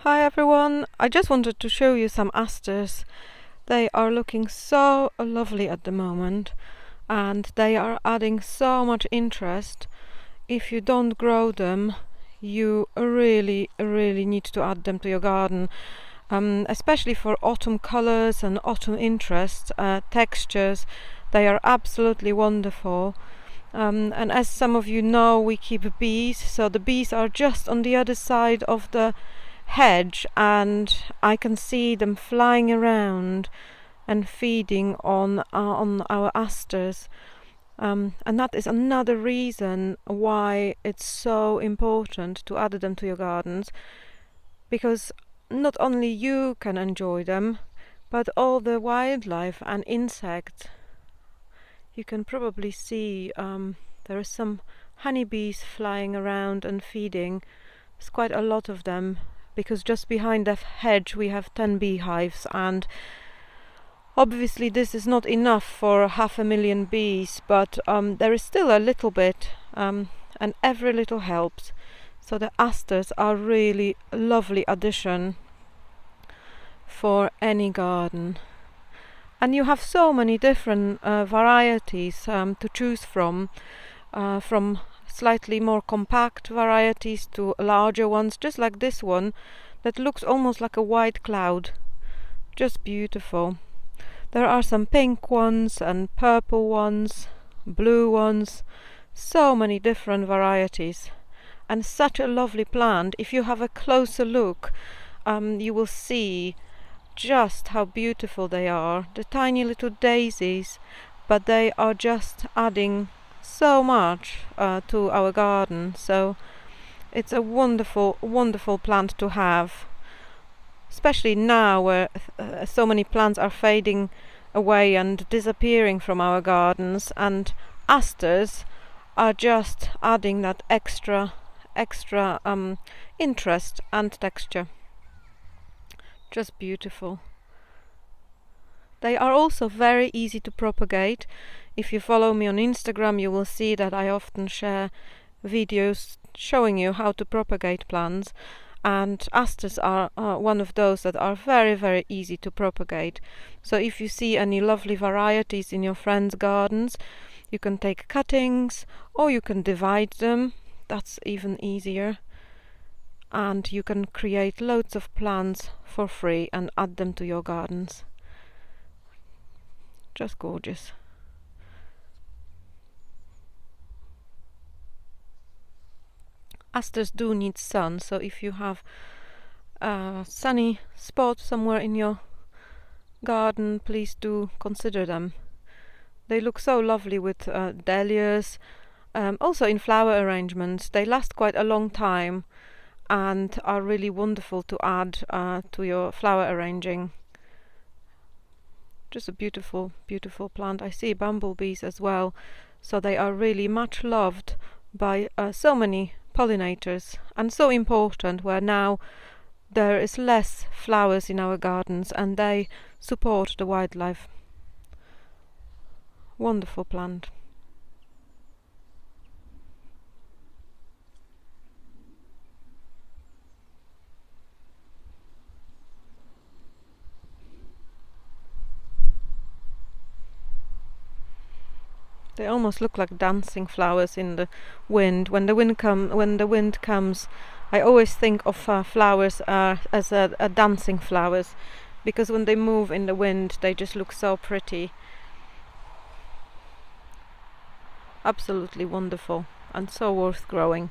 Hi everyone, I just wanted to show you some asters. They are looking so lovely at the moment and they are adding so much interest. If you don't grow them, you really need to add them to your garden, especially for autumn colors and autumn interest, textures. They are absolutely wonderful. And as some of you know, we keep bees, so the bees are just on the other side of the hedge and I can see them flying around and feeding on our asters, and that is another reason why it's so important to add them to your gardens, because not only you can enjoy them but all the wildlife and insects. You can probably see there are some honeybees flying around and feeding. There's quite a lot of them, because just behind the hedge we have 10 beehives, and obviously this is not enough for 500,000 bees, but there is still a little bit, and every little helps. So the asters are really a lovely addition for any garden, and you have so many different varieties to choose from slightly more compact varieties to larger ones, just like this one that looks almost like a white cloud. Just beautiful. There are some pink ones and purple ones, blue ones, so many different varieties, and such a lovely plant. If you have a closer look, you will see just how beautiful they are. The tiny little daisies, but they are just adding so much to our garden. So it's a wonderful plant to have, especially now where so many plants are fading away and disappearing from our gardens, and asters are just adding that extra interest and texture. Just beautiful. They are also very easy to propagate. If you follow me on Instagram, you will see that I often share videos showing you how to propagate plants, and asters are one of those that are very easy to propagate. So if you see any lovely varieties in your friends' gardens, you can take cuttings or you can divide them. That's even easier, and you can create loads of plants for free and add them to your gardens. Just gorgeous. Asters do need sun, so if you have a sunny spot somewhere in your garden, please do consider them. They look so lovely with dahlias, also in flower arrangements. They last quite a long time and are really wonderful to add to your flower arranging. Just a beautiful plant. I see bumblebees as well, so they are really much loved by so many pollinators, and so important where now there is less flowers in our gardens and they support the wildlife. Wonderful plant. They almost look like dancing flowers in the wind. When the wind comes, I always think of flowers as a dancing flowers, because when they move in the wind, they just look so pretty. Absolutely wonderful and so worth growing.